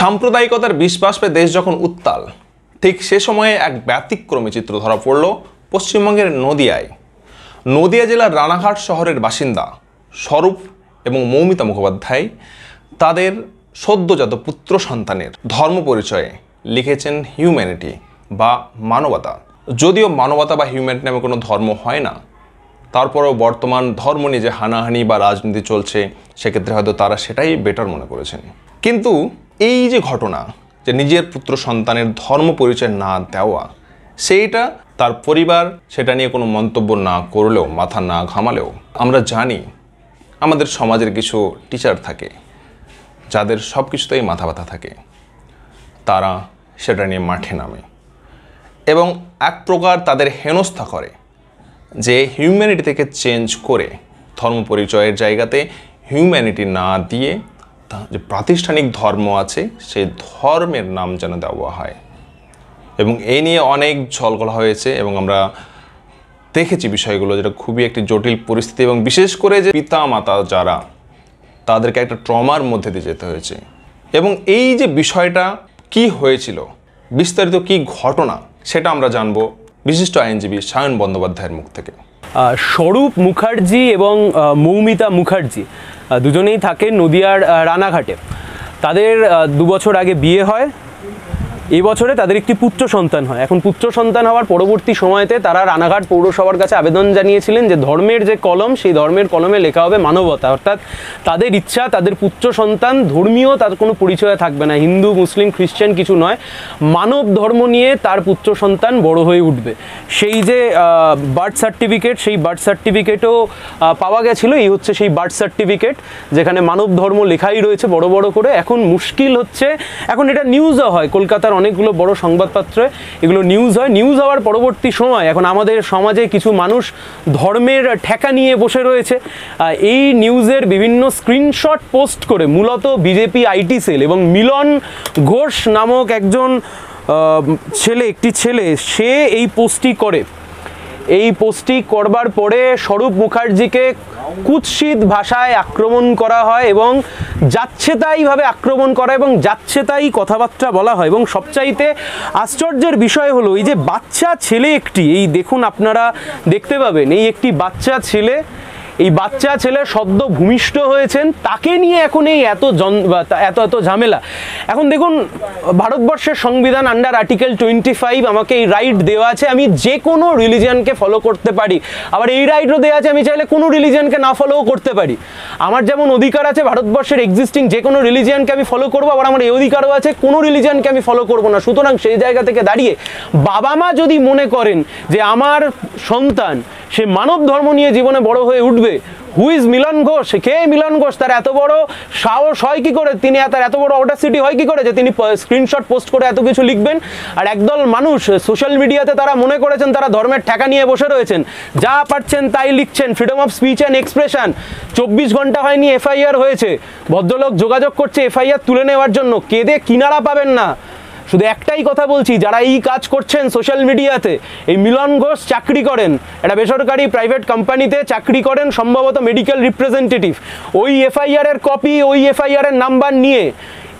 সাম্প্রদায়িকতার বিষবাষ্পে দেশ যখন উত্তাল, ঠিক সে সময়ে এক ব্যতিক্রমী চিত্র ধরা পড়ল পশ্চিমবঙ্গের নদিয়ায়। নদিয়া জেলার রানাঘাট শহরের বাসিন্দা স্বরূপ এবং মৌমিতা মুখোপাধ্যায় তাদের সদ্যজাত পুত্র সন্তানের ধর্ম পরিচয়ে লিখেছেন হিউম্যানিটি বা মানবতা। যদিও মানবতা বা হিউম্যানিটি নামে কোনো ধর্ম হয় না, তারপরেও বর্তমান ধর্ম নিয়ে যে হানাহানি বা রাজনীতি চলছে, সেক্ষেত্রে হয়তো তারা সেটাই বেটার মনে করেছেন। কিন্তু এই যে ঘটনা, যে নিজের পুত্র সন্তানের ধর্ম পরিচয় না দেওয়া, সেইটা তার পরিবার সেটা নিয়ে কোনো মন্তব্য না করলেও, মাথা না ঘামালেও, আমরা জানি আমাদের সমাজের কিছু টিচার থাকে যাদের সব কিছুতেই মাথা ব্যথা থাকে, তারা সেটা নিয়ে মাঠে নামে এবং এক প্রকার তাদের হেনস্থা করে যে হিউম্যানিটি থেকে চেঞ্জ করে ধর্ম পরিচয়ের জায়গাতে হিউম্যানিটি না দিয়ে যে প্রাতিষ্ঠানিক ধর্ম আছে সেই ধর্মের নাম যেন দেওয়া হয়। এবং এই নিয়ে অনেক ঝলঘোলা হয়েছে এবং আমরা দেখেছি বিষয়গুলো, যেটা খুবই একটি জটিল পরিস্থিতি এবং বিশেষ করে যে পিতা মাতা যারা, তাদেরকে একটা ট্রমার মধ্যে দিয়ে যেতে হয়েছে। এবং এই যে বিষয়টা কি হয়েছিল, বিস্তারিত কি ঘটনা, সেটা আমরা জানবো বিশিষ্ট আইনজীবী সায়ন বন্দ্যোপাধ্যায়ের মুখ থেকে। স্বরূপ মুখার্জি এবং মৌমিতা মুখার্জি দুজনেই থাকে নদিয়ার রানাঘাটে। তাদের 2 বছর আগে বিয়ে হয়। এই বছরে তাদের একটি পুত্র সন্তান হয়। এখন পুত্র সন্তান হওয়ার পরবর্তী সময়তে তারা রানাঘাট পৌরসভার কাছে আবেদন জানিয়েছিলেন যে ধর্মের যে কলম, সেই ধর্মের কলমে লেখা হবে মানবতা। অর্থাৎ তাদের ইচ্ছা তাদের পুত্র সন্তান ধর্মীয় তার কোনো পরিচয় থাকবে না, হিন্দু মুসলিম খ্রিশ্চান কিছু নয়, মানব ধর্ম নিয়ে তার পুত্র সন্তান বড় হয়ে উঠবে। সেই যে বার্থ সার্টিফিকেট, সেই বার্থ সার্টিফিকেটও পাওয়া গেছিলো। এই হচ্ছে সেই বার্থ সার্টিফিকেট যেখানে মানব ধর্ম লেখাই রয়েছে বড় বড় করে। এখন মুশকিল হচ্ছে, এখন এটা নিউজও হয়, কলকাতার অনেকগুলো বড় সংবাদপত্রে এগুলো নিউজ হয়। নিউজ হওয়ার পরবর্তী সময় এখন আমাদের সমাজে কিছু মানুষ ধর্মের ঠেকা নিয়ে বসে রয়েছে। এই নিউজের বিভিন্ন স্ক্রিনশট পোস্ট করে মূলত বিজেপি আইটি সেল এবং মিলন ঘোষ নামক একজন একটি ছেলে সে এই পোস্টটি করে। এই পোস্টটি করবার পরে স্বরূপ মুখার্জিকে কুৎসিত ভাষায় আক্রমণ করা হয় এবং যাচ্ছেতাইভাবে আক্রমণ করা এবং যাচ্ছেতাই কথাবার্তা বলা হয়। এবং সবচাইতে আশ্চর্যের বিষয় হলো এই যে বাচ্চা ছেলে একটি, এই দেখুন আপনারা দেখতে পাবেন, এই একটি বাচ্চা ছেলে, এই বাচ্চা ছেলে সদ্য ভূমিষ্ঠ হয়েছেন, তাকে নিয়ে এখন এই এত ঝামেলা। এখন দেখুন, ভারতবর্ষের সংবিধান আন্ডার আর্টিকেল 25 আমাকে এই রাইট দেওয়া আছে, আমি যে কোনো রিলিজিয়ানকে ফলো করতে পারি। আবার এই রাইটও দেওয়া আছে আমি চাইলে কোনো রিলিজিয়ানকে না ফলোও করতে পারি। আমার যেমন অধিকার আছে ভারতবর্ষের এক্সিস্টিং যে কোনো রিলিজিয়ানকে আমি ফলো করবো, আবার আমার এই অধিকারও আছে কোনো রিলিজিয়ানকে আমি ফলো করবো না। সুতরাং সেই জায়গা থেকে দাঁড়িয়ে বাবা মা যদি মনে করেন যে আমার সন্তান সে মানব ধর্ম নিয়ে জীবনে বড় হয়ে উঠবে, হু ইজ মিলন ঘোষ, কে মিলন ঘোষ, তার এত বড় সাহস হয় কি করে, তিনি তার এত বড় অডাসিটি হয় কি করে যে তিনি স্ক্রিনশট পোস্ট করে এত কিছু লিখবেন। আর একদল মানুষ সোশ্যাল মিডিয়াতে তারা মনে করেছেন তারা ধর্মের ঠেকা নিয়ে বসে রয়েছেন, যা পারছেন তাই লিখছেন, freedom of speech and expression. 24 ঘন্টা হয়নি এফআইআর হয়েছে, ভদ্রলোক যোগাযোগ করছে এফআইআর তুলে নেওয়ার জন্য, কেঁদে কিনারা পাবেন না। শুধু একটাই কথা বলছি, যারা এই কাজ করছেন সোশ্যাল মিডিয়াতে, এই মিলন ঘোষ চাকরি করেন একটা বেসরকারি প্রাইভেট কোম্পানিতে, চাকরি করেন সম্ভবত মেডিকেল রিপ্রেজেন্টেটিভ। ওই এফআইআর এর কপি, ওই এফআইআর এর নাম্বার নিয়ে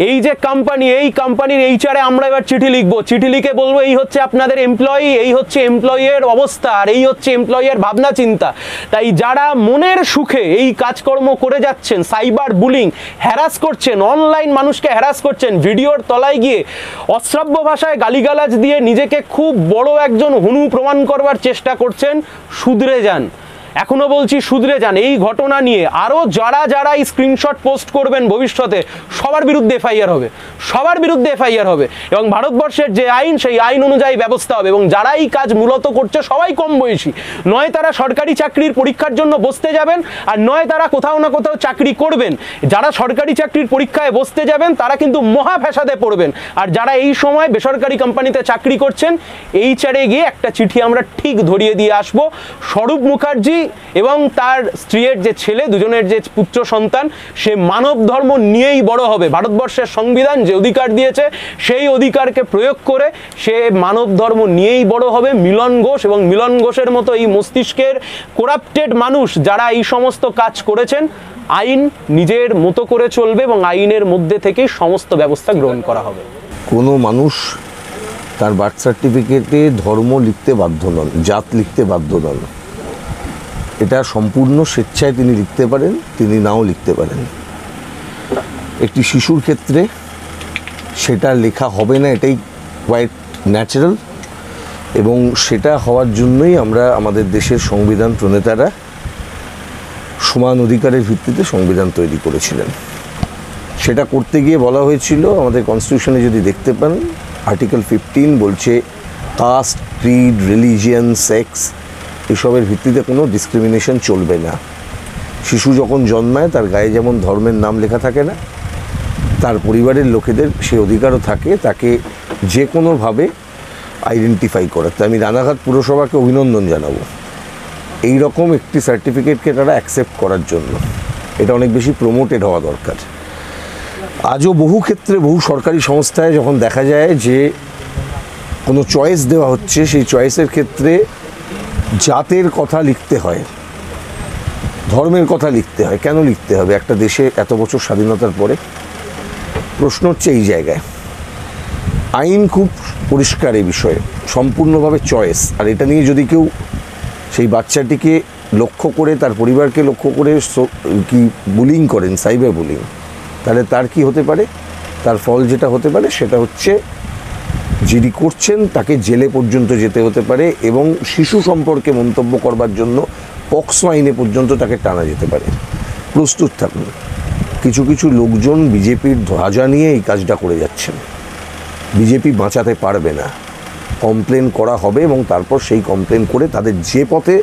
এই যে কোম্পানি, এই কোম্পানির এইচআরে আমরা এবার চিঠি লিখবো, চিঠি লিখে বলবো এই হচ্ছে আপনাদের এমপ্লয়ি, এই হচ্ছে এমপ্লয়ের অবস্থা, আর এই হচ্ছে এমপ্লয়ের ভাবনা চিন্তা। তাই যারা মনের সুখে এই কাজকর্ম করে যাচ্ছেন, সাইবার বুলিং, হ্যারাস করছেন, অনলাইন মানুষকে হ্যারাস করছেন, ভিডিওর তলায় গিয়ে অশ্রাব্য ভাষায় গালিগালাজ দিয়ে নিজেকে খুব বড় একজন হনু প্রমাণ করবার চেষ্টা করছেন, শুধরে যান। এখনো বলছি শুধরে যান। এই ঘটনা নিয়ে আরও যারা এই স্ক্রিনশট পোস্ট করবেন ভবিষ্যতে, সবার বিরুদ্ধে এফআইআর হবে, সবার বিরুদ্ধে এফআইআর হবে এবং ভারতবর্ষের যে আইন সেই আইন অনুযায়ী ব্যবস্থা হবে। এবং যারা এই কাজ মূলত করছে সবাই কম বয়সী, নয় তারা সরকারি চাকরির পরীক্ষার জন্য বসতে যাবেন, আর নয় তারা কোথাও না কোথাও চাকরি করবেন। যারা সরকারি চাকরির পরীক্ষায় বসতে যাবেন তারা কিন্তু মহা ফ্যাসাদে পড়বেন। আর যারা এই সময় বেসরকারি কোম্পানিতে চাকরি করছেন, এইচআরে গিয়ে একটা চিঠি আমরা ঠিক ধরিয়ে দিয়ে আসবো। স্বরূপ মুখার্জি এবং তার স্ত্রীর যে ছেলে, দুজনের যে পুত্র সন্তান, সে মানব ধর্ম নিয়েই বড় হবে। ভারতবর্ষের সংবিধান যে অধিকার দিয়েছে সেই অধিকারকে প্রয়োগ করে সে মানব ধর্ম নিয়েই বড় হবে। মিলন ঘোষ এবং মিলন ঘোষের মতো এই মস্তিষ্কের করাপ্টেড মানুষ যারা এই সমস্ত কাজ করেছেন, আইন নিজের মতো করে চলবে এবং আইনের মধ্যে থেকেই সমস্ত ব্যবস্থা গ্রহণ করা হবে। কোনো মানুষ তার বার্থ সার্টিফিকেটে ধর্ম লিখতে বাধ্য নন, জাত লিখতে বাধ্য নন। এটা সম্পূর্ণ স্বেচ্ছায় তিনি লিখতে পারেন, তিনি নাও লিখতে পারেন। একটি শিশুর ক্ষেত্রে সেটা লেখা হবে না, এটাই কোয়াইট ন্যাচারাল, এবং সেটা হওয়ার জন্যই আমরা আমাদের দেশের সংবিধান প্রণেতারা সমান অধিকারের ভিত্তিতে সংবিধান তৈরি করেছিলেন। সেটা করতে গিয়ে বলা হয়েছিল, আমাদের কনস্টিটিউশনে যদি দেখতে পান, আর্টিকেল 15 বলছে কাস্ট, ক্রিড, রিলিজিয়ান, সেক্স এসবের ভিত্তিতে কোনো ডিসক্রিমিনেশন চলবে না। শিশু যখন জন্মায় তার গায়ে যেমন ধর্মের নাম লেখা থাকে না, তার পরিবারের লোকেদের সে অধিকারও থাকে তাকে যে কোনোভাবে আইডেন্টিফাই করাতে। আমি রানাঘাট পুরসভাকে অভিনন্দন জানাবো এই রকম একটি সার্টিফিকেটকে তারা অ্যাকসেপ্ট করার জন্য। এটা অনেক বেশি প্রমোটেড হওয়া দরকার। আজও বহু ক্ষেত্রে বহু সরকারি সংস্থায় যখন দেখা যায় যে কোনো চয়েস দেওয়া হচ্ছে, সেই চয়েসের ক্ষেত্রে জাতের কথা লিখতে হয়, ধর্মের কথা লিখতে হয়। কেন লিখতে হবে একটা দেশে এত বছর স্বাধীনতার পরে? প্রশ্ন হচ্ছে এই জায়গায়। আইন খুব পরিষ্কার এই বিষয়ে, সম্পূর্ণভাবে চয়েস। আর এটা নিয়ে যদি কেউ সেই বাচ্চাটিকে লক্ষ্য করে, তার পরিবারকে লক্ষ্য করে কি বুলিং করেন, সাইবার বুলিং, তাহলে তার কি হতে পারে? তার ফল যেটা হতে পারে সেটা হচ্ছে যিনি করছেন তাকে জেলে পর্যন্ত যেতে হতে পারে, এবং শিশু সম্পর্কে মন্তব্য করবার জন্য পক্সো আইনে পর্যন্ত তাকে টানা যেতে পারে। প্রস্তুত থাকুন। কিছু কিছু লোকজন বিজেপির ধ্বজা নিয়ে এই কাজটা করে যাচ্ছেন। বিজেপি বাঁচাতে পারবে না। কমপ্লেন করা হবে এবং তারপর সেই কমপ্লেন করে তাদের যে পথে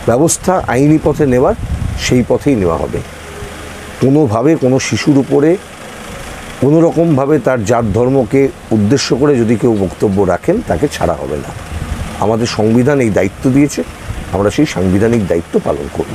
ব্যবস্থা আইনি পথে নেওয়ার সেই পথেই নেওয়া হবে। কোনোভাবে কোনো শিশুর উপরে কোনো রকমভাবে তার জাত ধর্মকে উদ্দেশ্য করে যদি কেউ বক্তব্য রাখেন তাকে ছাড়া হবে না। আমাদের সংবিধান এই দায়িত্ব দিয়েছে, আমরা সেই সাংবিধানিক দায়িত্ব পালন করব।